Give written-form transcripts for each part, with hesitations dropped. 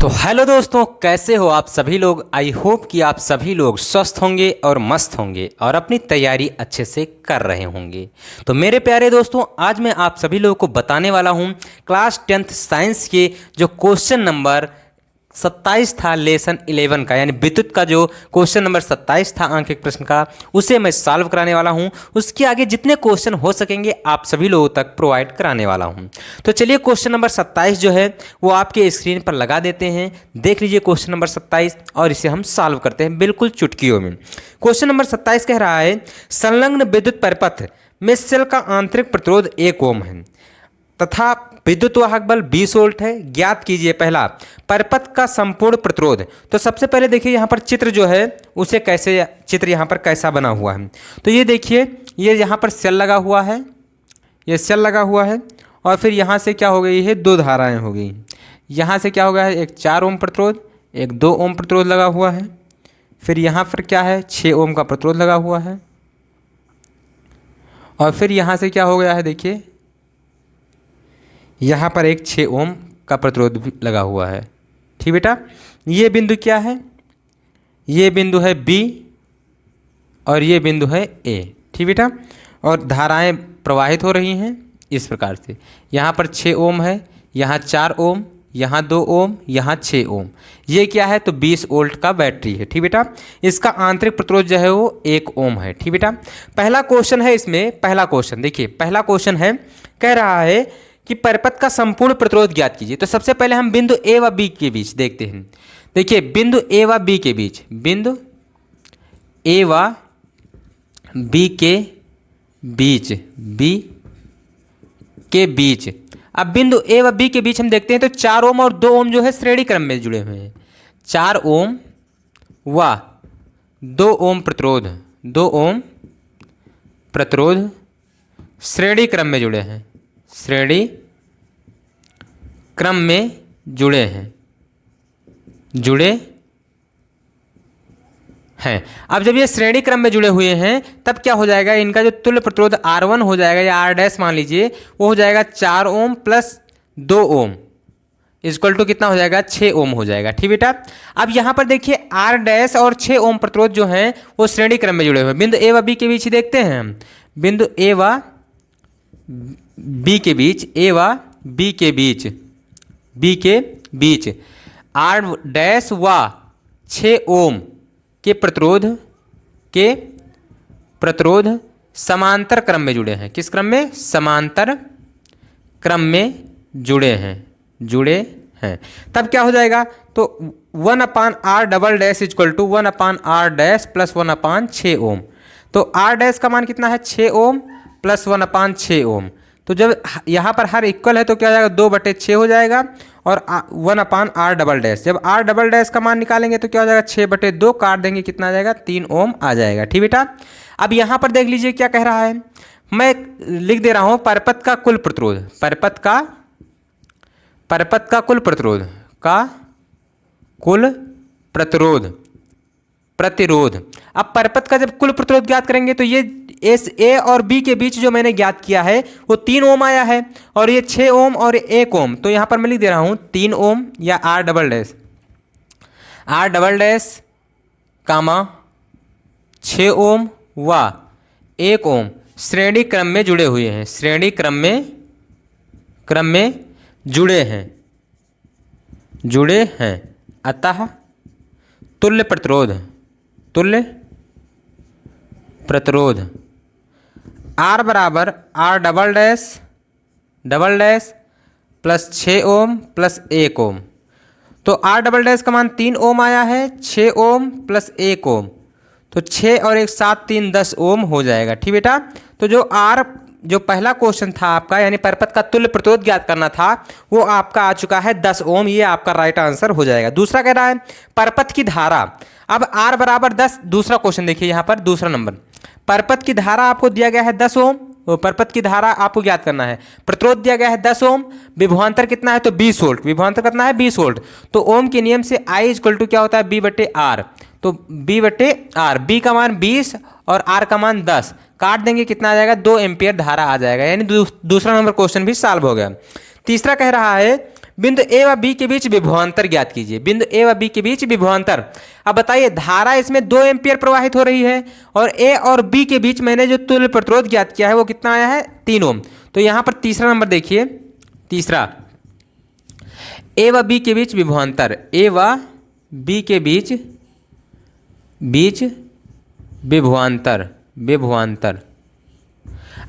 तो हेलो दोस्तों, कैसे हो आप सभी लोग। आई होप कि आप सभी लोग स्वस्थ होंगे और मस्त होंगे और अपनी तैयारी अच्छे से कर रहे होंगे। तो मेरे प्यारे दोस्तों, आज मैं आप सभी लोगों को बताने वाला हूं क्लास 10th साइंस के जो क्वेश्चन नंबर 27 था लेसन 11 का, यानी विद्युत का जो क्वेश्चन नंबर 27 था अंक एक प्रश्न का, उसे मैं सॉल्व कराने वाला हूं। उसके आगे जितने क्वेश्चन हो सकेंगे आप सभी लोगों तक प्रोवाइड कराने वाला हूं। तो चलिए क्वेश्चन नंबर 27 जो है वो आपके स्क्रीन पर लगा देते हैं। देख लीजिए क्वेश्चन नंबर 27 और इसे हम सॉल्व करते हैं बिल्कुल चुटकियों में। क्वेश्चन नंबर 27 कह रहा है, संलग्न विद्युत परिपथ में सेल का आंतरिक प्रतिरोध 1 ओम है तथा विद्युत वाहक बल 20 वोल्ट है। ज्ञात कीजिए पहला परिपथ का संपूर्ण प्रतिरोध। तो सबसे पहले देखिए यहाँ पर चित्र जो है उसे कैसे, चित्र यहाँ पर कैसा बना हुआ है। तो ये देखिए, ये यहाँ पर सेल लगा हुआ है, ये सेल लगा हुआ है और फिर यहाँ से क्या हो गई है, दो धाराएं हो गई। यहाँ से क्या हो गया है, एक 4 ओम प्रतिरोध, एक 2 ओम प्रतिरोध लगा हुआ है। फिर यहाँ पर क्या है, 6 ओम का प्रतिरोध लगा हुआ है। और फिर यहाँ से क्या हो गया है, देखिए यहाँ पर एक 6 ओम का प्रतिरोध भी लगा हुआ है। ठीक बेटा, ये बिंदु क्या है, ये बिंदु है बी और ये बिंदु है ए। ठीक बेटा, और धाराएं प्रवाहित हो रही हैं इस प्रकार से। यहाँ पर 6 ओम है, यहाँ 4 ओम, यहाँ 2 ओम, यहाँ 6 ओम। ये क्या है, तो 20 वोल्ट का बैटरी है। ठीक बेटा, इसका आंतरिक प्रतिरोध जो है वो 1 ओम है। ठीक बेटा, पहला क्वेश्चन है इसमें, पहला क्वेश्चन देखिए, पहला क्वेश्चन है, कह रहा है कि परिपथ का संपूर्ण प्रतिरोध ज्ञात कीजिए। तो सबसे पहले हम बिंदु ए व बी के बीच देखते हैं। देखिए बिंदु ए व बी के बीच, बिंदु ए व बी के बीच, बी के बीच, अब बिंदु ए व बी के बीच हम देखते हैं तो 4 ओम और 2 ओम जो है श्रेणी क्रम में जुड़े हुए हैं। 4 ओम व 2 ओम प्रतिरोध, 2 ओम प्रतिरोध श्रेणी क्रम में जुड़े हैं, श्रेणी क्रम में जुड़े हैं, जुड़े हैं। अब जब ये श्रेणी क्रम में जुड़े हुए हैं तब क्या हो जाएगा, इनका जो तुल्य प्रतिरोध R1 हो जाएगा या R डैश मान लीजिए, वो हो जाएगा 4 ohm plus 2 ohm equal to कितना हो जाएगा, 6 ओम हो जाएगा। ठीक बेटा, अब यहाँ पर देखिए R डैश और 6 ओम प्रतिरोध जो हैं वो श्रेणी क्रम में जुड़े हुए हैं। बिंदु ए व बी के बीच ही देखते हैं हम, बिंदु ए व बी के बीच, ए व बी के बीच, बी के बीच R डैश व 6 ओम के प्रतिरोध समांतर क्रम में जुड़े हैं। किस क्रम में, समांतर क्रम में जुड़े हैं, जुड़े हैं। तब क्या हो जाएगा, तो 1/R double dash equal to 1/R dash plus 1/6 ohm. तो R डैश का मान कितना है, 6 ओम प्लस 1/6 ओम। तो जब यहाँ पर हर इक्वल है तो क्या हो जाएगा, 2/6 हो जाएगा और 1/R डबल डैश। जब R डबल डैश का मान निकालेंगे तो क्या हो जाएगा, 6/2 काट देंगे, कितना आ जाएगा, 3 ओम आ जाएगा। ठीक बेटा, अब यहाँ पर देख लीजिए क्या कह रहा है, मैं लिख दे रहा हूँ परिपथ का कुल प्रतिरोध, परिपथ का कुल प्रतिरोध, का कुल प्रतिरोध। अब परिपथ का जब कुल प्रतिरोध ज्ञात करेंगे तो ये एस ए और बी के बीच जो मैंने ज्ञात किया है वो 3 ओम आया है और ये 6 ओम और 1 ओम। तो यहाँ पर मैं लिख दे रहा हूँ 3 ओम या R डबल डैश कामा 6 ओम व 1 ओम श्रेणी क्रम में जुड़े हुए हैं, श्रेणी क्रम में जुड़े हैं। अतः तुल्य प्रतिरोध R बराबर R डबल डैश प्लस 6 ओम प्लस 1 ओम। तो R डबल डैश का मान 3 ओम आया है, 6 ओम प्लस 1 ओम, तो 6 और 1 7 3 10 ओम हो जाएगा। ठीक बेटा, तो जो पहला क्वेश्चन था आपका, यानी परिपथ का तुल्य प्रतिरोध ज्ञात करना था, वो आपका आ चुका है 10 ओम। ये आपका राइट आंसर हो जाएगा। दूसरा कह रहा है परिपथ की धारा, अब R बराबर 10। दूसरा क्वेश्चन देखिए यहाँ पर, दूसरा नंबर, परिपथ की धारा आपको दिया गया है 10 ओम, परिपथ की धारा आपको ज्ञात करना है। प्रतिरोध दिया गया है 10 ओम, विभवांतर कितना है, तो 20 वोल्ट, विभवांतर कितना है, 20 वोल्ट। तो ओम के नियम से I इक्वल टू क्या होता है, B/R। तो B/R, B का मान 20 और R का मान 10, काट देंगे कितना आ जाएगा, 2 एम्पियर धारा आ जाएगा। यानी दूसरा नंबर क्वेश्चन भी सॉल्व हो गया। तीसरा कह रहा है बिंदु ए व बी के बीच विभवांतर ज्ञात कीजिए। बिंदु ए व बी के बीच विभवांतर। अब बताइए, धारा इसमें 2 एम्पियर प्रवाहित हो रही है और ए और बी के बीच मैंने जो तुल्य प्रतिरोध ज्ञात किया है वो कितना आया है, 3 ओम। तो यहां पर तीसरा नंबर देखिए, तीसरा ए व बी के बीच विभवांतर, ए व बी के बीच विभवांतर, विभवांतर।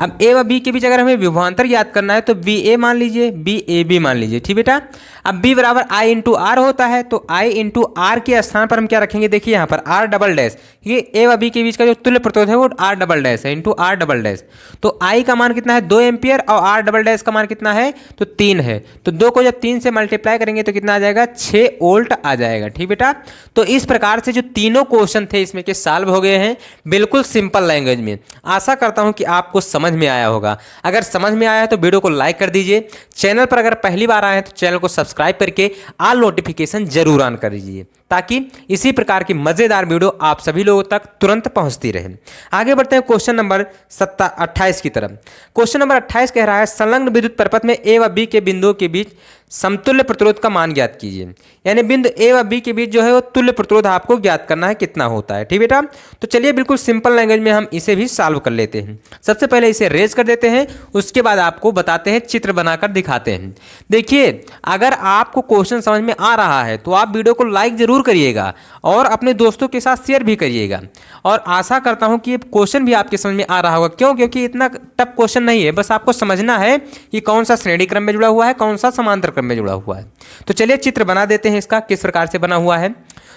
अब ए व बी के बीच अगर हमें विभवांतर ज्ञात करना है तो बी ए मान लीजिए, बी ए बी मान लीजिए, ठीक बेटा। अब बी बराबर आई इंटू आर होता है, तो आई इंटू आर के स्थान पर हम क्या रखेंगे, देखिए यहाँ पर आर डबल डैश, ये ए व बी के बीच का जो तुल्य प्रतिरोध है वो आर डबल डैश है, इंटू आर डबल डैश। तो आई का मान कितना है, 2 एम्पियर, और आर डबल डैश का मान कितना है, तो 3 है। तो 2 को जब 3 से मल्टीप्लाई करेंगे तो कितना आ जाएगा, 6 वोल्ट आ जाएगा, ठीक बेटा। तो इस प्रकार से जो तीनों क्वेश्चन थे इसमें के सॉल्व हो गए हैं, बिल्कुल सिंपल लैंग्वेज में। आशा करता हूँ कि आपको समझ में आया होगा। अगर समझ में आया है तो वीडियो को लाइक कर दीजिए। चैनल पर अगर पहली बार आए हैं तो चैनल को सब्सक्राइब करके ऑल नोटिफिकेशन जरूर ऑन कर दीजिए, ताकि इसी प्रकार की मजेदार वीडियो आप सभी लोगों तक तुरंत पहुंचती रहे। आगे बढ़ते हैं क्वेश्चन नंबर 28 की तरफ। क्वेश्चन नंबर 28 कह रहा है, संलग्न विद्युत परिपथ में ए व बी के बिंदुओं के बीच समतुल्य प्रतिरोध का मान ज्ञात कीजिए। यानी बिंदु ए व बी के बीच जो है वो तुल्य प्रतिरोध आपको ज्ञात करना है कितना होता है, ठीक बेटा। तो चलिए बिल्कुल सिंपल लैंग्वेज में हम इसे भी सॉल्व कर लेते हैं। सबसे पहले इसे रेज कर देते हैं, उसके बाद आपको बताते हैं, चित्र बनाकर दिखाते हैं। देखिए, अगर आपको क्वेश्चन समझ में आ रहा है तो आप वीडियो को लाइक जरूर करिएगा और अपने दोस्तों के साथ शेयर भी करिएगा। और आशा करता हूं कि ये क्वेश्चन भी आपके समझ में आ रहा होगा। क्यों? क्योंकि इतना टफ क्वेश्चन नहीं है, बस आपको समझना है कि कौन सा श्रेणी क्रम में जुड़ा हुआ है, कौन सा समांतर क्रम में जुड़ा हुआ है। तो चलिए चित्र बना देते हैं इसका, किस प्रकार से बना हुआ है।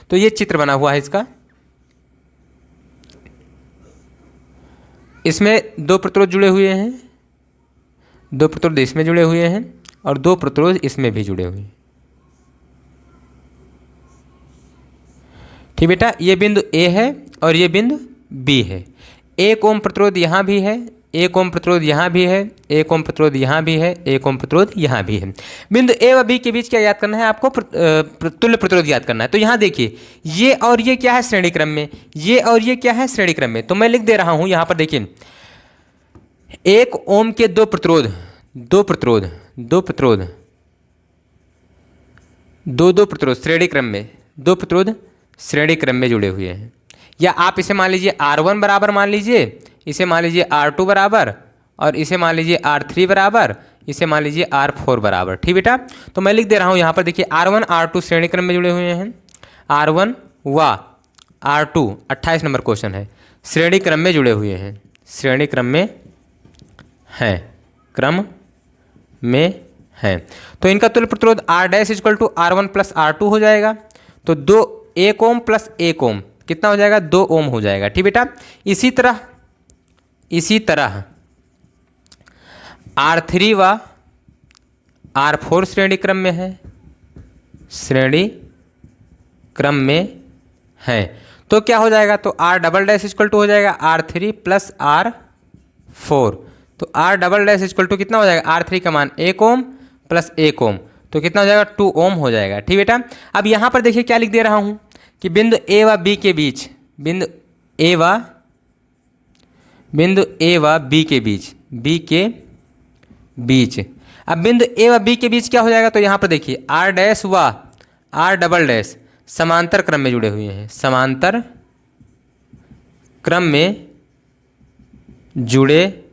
तो ये चित्र बना हुआ है इसका, इसमें 2 प्रतिरोध जुड़े हुए हैं, 2 प्रतिरोध इसमें जुड़े हुए हैं और 2 प्रतिरोध इसमें भी जुड़े हुए हैं, ठीक बेटा। ये बिंदु ए है और ये बिंदु बी है। 1 ओम प्रतिरोध यहाँ भी है, 1 ओम प्रतिरोध यहाँ भी है, 1 ओम प्रतिरोध यहाँ भी है, 1 ओम प्रतिरोध यहाँ भी है। बिंदु ए व बी के बीच क्या याद करना है आपको, तुल्य प्रतिरोध याद करना है। तो यहाँ देखिए, ये और ये क्या है, श्रेणी क्रम में, ये और ये क्या है, श्रेणी क्रम में। तो मैं लिख दे रहा हूँ यहाँ पर, देखिए 1 ओम के 2 प्रतिरोध, 2 प्रतिरोध, 2 प्रतिरोध, 2 प्रतिरोध श्रेणी क्रम में, 2 प्रतिरोध श्रेणी क्रम में जुड़े हुए हैं। या आप इसे मान लीजिए R1 बराबर मान लीजिए, इसे मान लीजिए R2 बराबर, और इसे मान लीजिए R3 बराबर, इसे मान लीजिए R4 बराबर, ठीक बेटा। तो मैं लिख दे रहा हूँ यहाँ पर, देखिए R1 R2 श्रेणी क्रम में जुड़े हुए हैं, R1 व R2 28 नंबर क्वेश्चन है, श्रेणी क्रम में जुड़े हुए हैं, श्रेणी क्रम में हैं, क्रम में हैं। तो इनका तुल्य प्रतिरोध R dash equal to R1 plus R2 हो जाएगा। तो 1 ओम प्लस 1 ओम कितना हो जाएगा, 2 ओम हो जाएगा, ठीक बेटा। इसी तरह R3 व R4 श्रेणी क्रम में है, श्रेणी क्रम में है। तो क्या हो जाएगा, तो R double dash equal to हो जाएगा R3 प्लस R4। तो R double dash equal to कितना हो जाएगा, R3 का मान 1 ओम प्लस 1 ओम, तो कितना हो जाएगा, 2 ओम हो जाएगा, ठीक बेटा। अब यहाँ पर देखिए क्या लिख दे रहा हूँ कि बिंदु ए व बी के बीच, बिंदु ए व बी के बीच, बी के बीच। अब बिंदु ए व बी के बीच क्या हो जाएगा, तो यहाँ पर देखिए R डैश व R डबल डैश समांतर क्रम में जुड़े हुए हैं, समांतर क्रम में जुड़े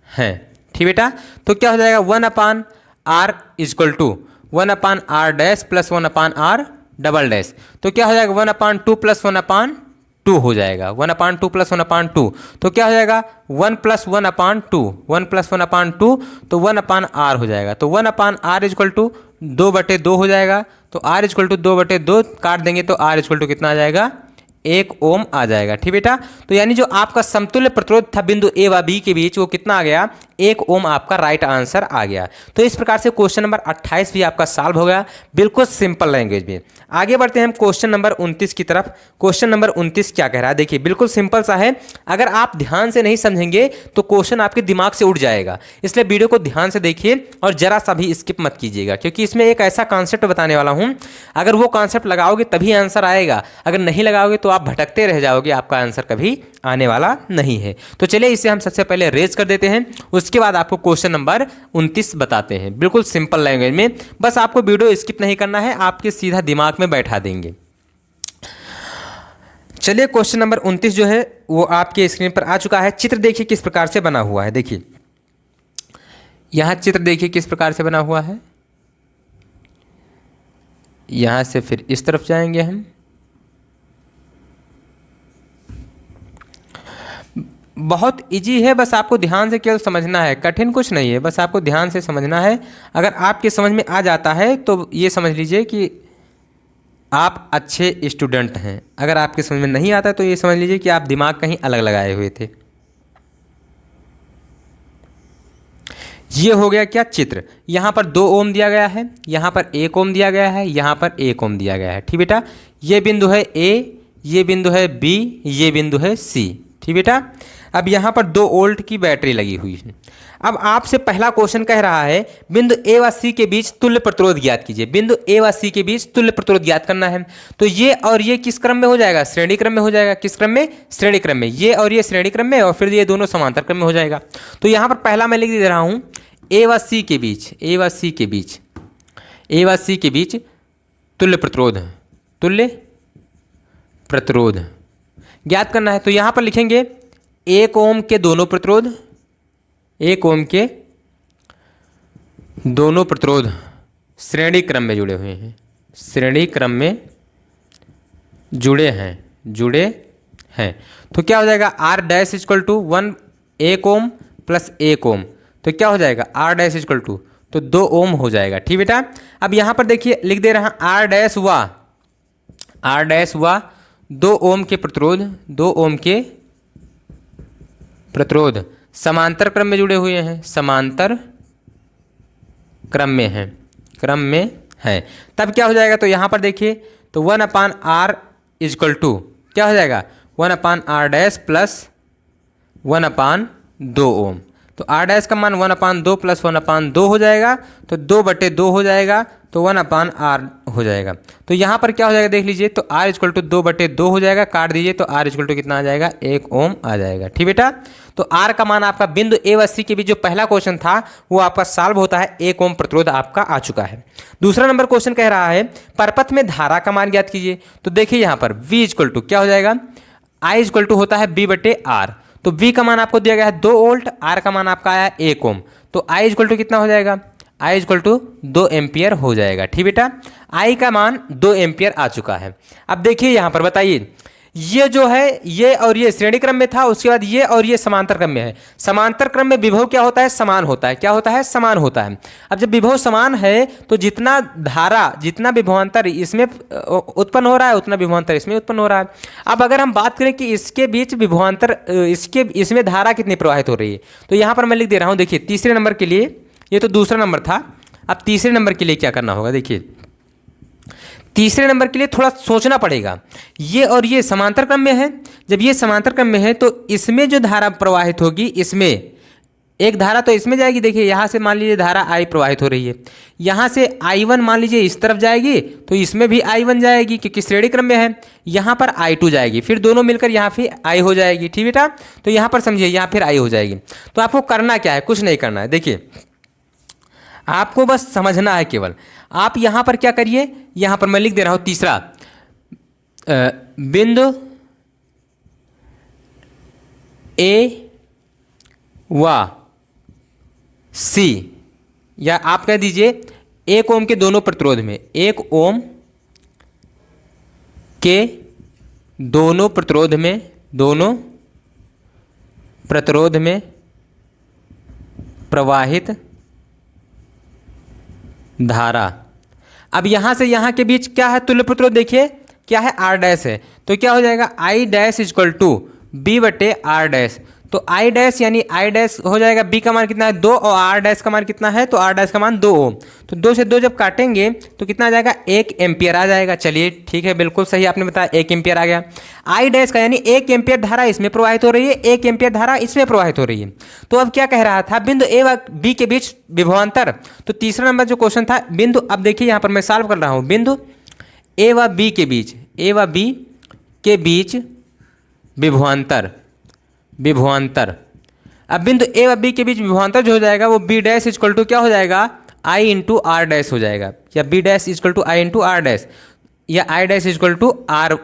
हैं, ठीक बेटा। तो क्या हो जाएगा, 1/R equal to 1/R dash plus 1/R double dash. तो क्या हो जाएगा, 1/2 प्लस 1/2 हो जाएगा, 1/2 प्लस 1/2। तो क्या हो जाएगा, 1 प्लस 1/2, 1 प्लस 1/2, तो 1/R हो जाएगा। तो 1/R इक्वल टू 2/2 हो जाएगा। तो R इक्वल टू 2/2 काट देंगे तो R इक्वल टू कितना आ जाएगा, 1 ओम आ जाएगा, ठीक बेटा। तो यानी जो आपका समतुल्य प्रतिरोध था बिंदु ए व बी के बीच वो कितना आ गया, 1 ओम आपका राइट आंसर आ गया। तो इस प्रकार से क्वेश्चन नंबर 28 भी आपका सॉल्व हो गया, बिल्कुल सिंपल लैंग्वेज में। आगे बढ़ते हैं हम क्वेश्चन नंबर 29 की तरफ। क्वेश्चन नंबर 29 क्या कह रहा है, देखिए बिल्कुल सिंपल सा है। अगर आप ध्यान से नहीं समझेंगे तो क्वेश्चन आपके दिमाग से उड़ जाएगा, इसलिए वीडियो को ध्यान से देखिए और जरा सा भी स्किप मत कीजिएगा, क्योंकि इसमें एक ऐसा कॉन्सेप्ट बताने वाला हूँ, अगर वो कॉन्सेप्ट लगाओगे तभी आंसर आएगा, अगर नहीं लगाओगे तो आप भटकते रह जाओगे, आपका आंसर कभी आने वाला नहीं है। तो चलिए इसे हम सबसे पहले रेज कर देते हैं, उसके बाद आपको क्वेश्चन नंबर 29 बताते हैं, बिल्कुल सिंपल लैंग्वेज में। बस आपको वीडियो स्किप नहीं करना है, आपके सीधा दिमाग में बैठा देंगे। चलिए क्वेश्चन नंबर 29 जो है वो आपके स्क्रीन पर आ चुका है। चित्र देखिए किस प्रकार से बना हुआ है। देखिए यहाँ चित्र देखिए किस प्रकार से बना हुआ है। यहाँ से फिर इस तरफ जाएंगे हम। बहुत इजी है, बस आपको ध्यान से केवल समझना है, कठिन कुछ नहीं है, बस आपको ध्यान से समझना है। अगर आपके समझ में आ जाता है तो ये समझ लीजिए कि आप अच्छे स्टूडेंट हैं। अगर आपके समझ में नहीं आता तो ये समझ लीजिए कि आप दिमाग कहीं अलग लगाए हुए थे। ये हो गया क्या चित्र। यहाँ पर 2 ओम दिया गया है, यहाँ पर 1 ओम दिया गया है, यहाँ पर 1 ओम दिया गया है। ठीक बेटा, ये बिंदु है ए, ये बिंदु है बी, ये बिंदु है सी। ठीक बेटा, अब यहाँ पर 2 वोल्ट की बैटरी लगी हुई है। अब आपसे पहला क्वेश्चन कह रहा है बिंदु ए व सी के बीच तुल्य प्रतिरोध ज्ञात कीजिए। बिंदु ए व सी के बीच तुल्य प्रतिरोध ज्ञात करना है। तो ये और ये किस क्रम में हो जाएगा? श्रेणी क्रम में हो जाएगा। किस क्रम में? श्रेणी क्रम में। ये और ये श्रेणी क्रम में, और फिर ये दोनों समांतर क्रम में हो जाएगा। तो यहाँ पर पहला मैं लिख दे रहा हूँ ए व सी के बीच, ए व सी के बीच, ए व सी के बीच तुल्य प्रतिरोध, तुल्य प्रतिरोध ज्ञात करना है। तो यहाँ पर लिखेंगे 1 ओम के दोनों प्रतिरोध, 1 ओम के दोनों प्रतिरोध श्रेणी क्रम में जुड़े हुए हैं, श्रेणी क्रम में जुड़े हैं। तो क्या हो जाएगा? R dash equal to 1 ohm plus 1 ohm, तो क्या हो जाएगा? R डैश इक्वल टू तो 2 ओम हो जाएगा। ठीक बेटा, अब यहाँ पर देखिए लिख दे रहा R डैश हुआ 2 ओम के प्रतिरोध, 2 ओम के प्रतिरोध समांतर क्रम में जुड़े हुए हैं, समांतर क्रम में है। तब क्या हो जाएगा? तो यहाँ पर देखिए तो 1/R इक्वल टू क्या हो जाएगा? 1/R डैश प्लस 1/2 ओम। तो R डैश का मान 1/2 प्लस 1/2 हो जाएगा, तो 2/2 हो जाएगा, तो 1/R हो जाएगा। तो यहाँ पर क्या हो जाएगा देख लीजिए, तो R इक्वल टू 2/2 हो जाएगा, काट दीजिए तो R इक्वल टू कितना आ जाएगा? 1 ओम आ जाएगा। ठीक बेटा, तो R का मान आपका बिंदु ए व सी के बीच जो पहला क्वेश्चन था वो आपका सॉल्व होता है, 1 ओम प्रतिरोध आपका आ चुका है। दूसरा नंबर क्वेश्चन कह रहा है परपथ में धारा का मान ज्ञात कीजिए। तो देखिए यहाँ पर V इक्वल टू क्या हो जाएगा? I इक्वल टू होता है B/R। तो V का मान आपको दिया गया है 2 वोल्ट, R का मान आपका आया 1 ओम, तो I इक्वल टू कितना हो जाएगा? I इक्वल टू 2 एम्पियर हो जाएगा। ठीक बेटा, I का मान 2 एम्पियर आ चुका है। अब देखिए यहाँ पर बताइए, ये जो है ये और ये श्रेणी क्रम में था, उसके बाद ये और ये समांतर क्रम में है। समांतर क्रम में विभव क्या होता है? समान होता है। क्या होता है? समान होता है। अब जब विभव समान है तो जितना धारा, जितना विभवांतर इसमें उत्पन्न हो रहा है उतना विभवांतर इसमें उत्पन्न हो रहा है। अब अगर हम बात करें कि इसके बीच विभवांतर, इसमें धारा कितनी प्रवाहित हो रही है, तो यहाँ पर मैं लिख दे रहा हूँ। देखिए तीसरे नंबर के लिए, ये तो दूसरा नंबर था, अब तीसरे नंबर के लिए क्या करना होगा? देखिए तीसरे नंबर के लिए थोड़ा सोचना पड़ेगा। ये और ये समांतर क्रम में है, जब ये समांतर क्रम में है तो इसमें जो धारा प्रवाहित होगी, इसमें एक धारा तो इसमें जाएगी। देखिए यहाँ से मान लीजिए धारा I प्रवाहित हो रही है, यहाँ से I1 मान लीजिए इस तरफ जाएगी, तो इसमें भी I1 जाएगी क्योंकि श्रेणी क्रम में है। यहाँ पर I2 जाएगी, फिर दोनों मिलकर यहाँ फिर I हो जाएगी। ठीक बेटा, तो यहाँ पर समझिए यहाँ फिर I हो जाएगी। तो आपको करना क्या है? कुछ नहीं करना है। देखिए आपको बस समझना है केवल। आप यहाँ पर क्या करिए, यहाँ पर मैं लिख दे रहा हूँ तीसरा, बिंदु ए व सी, या आप कह दीजिए 1 ओम के दोनों प्रतिरोध में, 1 ओम के दोनों प्रतिरोध में, दोनों प्रतिरोध में प्रवाहित धारा। अब यहाँ से यहाँ के बीच क्या है? तुल्य प्रतिरोध। देखिए क्या है? R डैश है, तो क्या हो जाएगा? I dash equal to B/R dash. तो I डैश यानी I डैश हो जाएगा, B का मान कितना है? 2, और R डैश का मान कितना है? तो R डैश का मान 2 ओम। तो 2 से 2 जब काटेंगे तो कितना आ जाएगा? 1 एम्पियर आ जाएगा। चलिए ठीक है, बिल्कुल सही आपने बताया, 1 एम्पियर आ गया। I डैश का यानी 1 एम्पियर धारा इसमें प्रवाहित हो रही है, 1 एम्पियर धारा इसमें प्रवाहित हो रही है। तो अब क्या कह रहा था? बिंदु ए व बी के बीच विभवांतर। तो तीसरा नंबर जो क्वेश्चन था बिंदु, अब देखिए यहाँ पर मैं सॉल्व कर रहा हूँ, बिंदु ए व बी के बीच, ए व बी के बीच विभवांतर, विभवांतर। अब बिंदु ए व बी के बीच विभवांतर जो हो जाएगा वो बी डैश इक्वल टू क्या हो जाएगा, आई इंटू आर डैश हो जाएगा, या B dash equal to I into R dash, या I dash equal to R,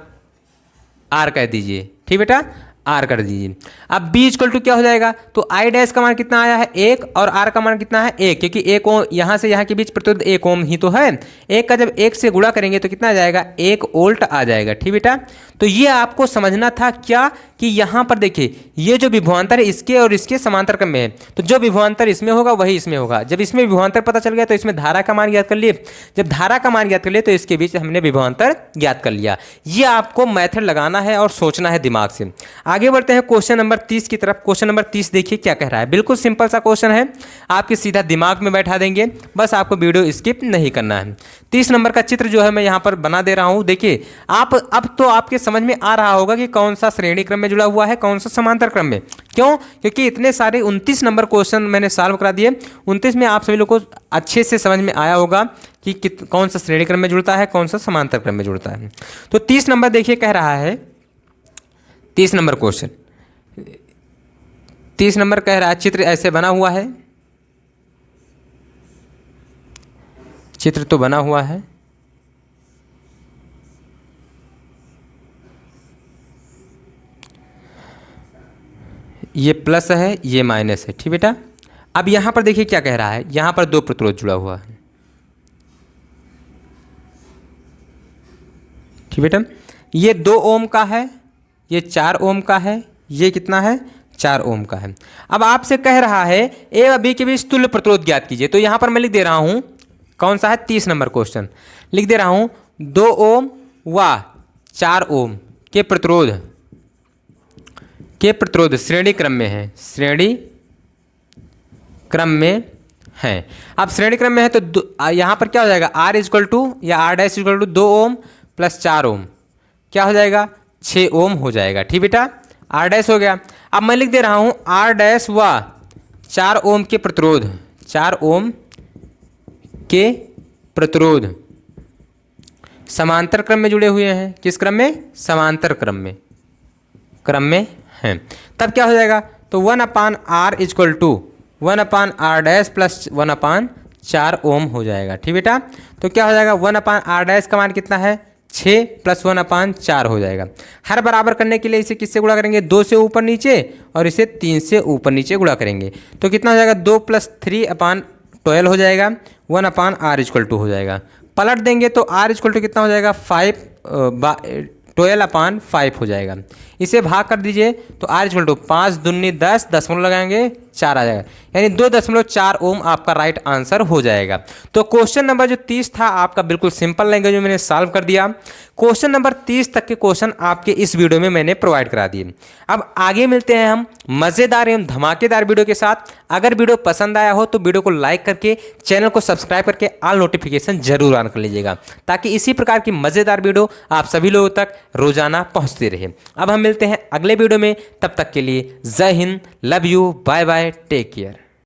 R कह दीजिए, ठीक बेटा, आर कर दीजिए। अब बी इक्वल टू क्या हो जाएगा, तो आई डैश का मान कितना आया है 1 और आर का मान कितना है 1, क्योंकि 1 ओम यहाँ से यहाँ के बीच प्रतिरोध 1 ओम ही तो है। 1 का जब 1 से गुणा करेंगे तो कितना आ जाएगा, 1 वोल्ट आ जाएगा, ठीक बेटा। तो ये आपको समझना था क्या, कि यहाँ पर देखिए ये जो विभवांतर है इसके और इसके समांतर क्रम में है, तो जो विभवांतर इसमें होगा वही इसमें होगा। जब इसमें विभवांतर पता चल गया तो इसमें धारा का मान ज्ञात कर लिए, जब धारा का मान ज्ञात कर लिए तो इसके बीच हमने विभवांतर ज्ञात कर लिया। ये आपको मेथड लगाना है और सोचना है दिमाग से। आगे बढ़ते हैं क्वेश्चन नंबर 30 की तरफ। क्वेश्चन नंबर 30 देखिए क्या कह रहा है, बिल्कुल सिंपल सा क्वेश्चन है, आपके सीधा दिमाग में बैठा देंगे, बस आपको वीडियो स्किप नहीं करना है। 30 नंबर का चित्र जो है मैं यहाँ पर बना दे रहा हूँ। देखिए आप अब तो आपके समझ में आ रहा होगा कि कौन सा श्रेणी क्रम में जुड़ा हुआ है, कौन सा समांतर क्रम में। क्यों, क्योंकि इतने सारे 29 नंबर क्वेश्चन मैंने सॉल्व करा दिए। 29 में आप सभी लोग को अच्छे से समझ में आया होगा कि कौन सा श्रेणी क्रम में जुड़ता है, कौन सा समांतर क्रम में जुड़ता है। तो 30 नंबर देखिए कह रहा है, 30 नंबर क्वेश्चन, 30 नंबर कह रहा है, चित्र ऐसे बना हुआ है, चित्र तो बना हुआ है, ये प्लस है ये माइनस है, ठीक बेटा। अब यहां पर देखिए क्या कह रहा है, यहां पर 2 प्रतिरोध जुड़ा हुआ है, ठीक बेटा। ये 2 ओम का है, ये 4 ओम का है, ये कितना है 4 ओम का है। अब आपसे कह रहा है ए व बी के बीच तुल्य प्रतिरोध ज्ञात कीजिए। तो यहां पर मैं लिख दे रहा हूं, कौन सा है 30 नंबर क्वेश्चन, लिख दे रहा हूं 2 ओम व 4 ओम के प्रतिरोध, के प्रतिरोध श्रेणी क्रम में है, श्रेणी क्रम में है। अब श्रेणी क्रम में है तो यहाँ पर क्या हो जाएगा, आर इक्वल टू या R dash equal to 2 ohm plus 4 ohm क्या हो जाएगा 6 ओम हो जाएगा, ठीक बेटा। आर डैश हो गया। अब मैं लिख दे रहा हूँ आर डैश व 4 ओम के प्रतिरोध, 4 ओम के प्रतिरोध समांतर क्रम में जुड़े हुए हैं। किस क्रम में, समांतर क्रम में, क्रम में हैं। तब क्या हो जाएगा, तो 1/r equal to 1/r dash plus 1/4 ohm हो जाएगा, ठीक बेटा। तो क्या हो जाएगा 1/r डैश का मान कितना है 6 प्लस 1/4 हो जाएगा। हर बराबर करने के लिए इसे किससे गुणा करेंगे, 2 से ऊपर नीचे और इसे 3 से ऊपर नीचे गुणा करेंगे। तो कितना हो जाएगा 2 + 3/12 हो जाएगा, 1/r इक्वल टू हो जाएगा। पलट देंगे तो r इक्वल टू कितना हो जाएगा 12/5 हो जाएगा। इसे भाग कर दीजिए तो r इक्वल टू 5 दूनी 10, दशमलव लगाएंगे 4 आ जाएगा, यानी 2.4 ओम आपका राइट आंसर हो जाएगा। तो क्वेश्चन नंबर जो 30 था आपका बिल्कुल सिंपल लैंग्वेज में मैंने सॉल्व कर दिया। क्वेश्चन नंबर 30 तक के क्वेश्चन आपके इस वीडियो में मैंने प्रोवाइड करा दिए। अब आगे मिलते हैं हम मज़ेदार एवं धमाकेदार वीडियो के साथ। अगर वीडियो पसंद आया हो तो वीडियो को लाइक करके चैनल को सब्सक्राइब करके ऑल नोटिफिकेशन जरूर ऑन कर लीजिएगा, ताकि इसी प्रकार की मज़ेदार वीडियो आप सभी लोगों तक रोजाना पहुँचती रहे। अब हम मिलते हैं अगले वीडियो में, तब तक के लिए Jai Hind, love you, bye bye, take care.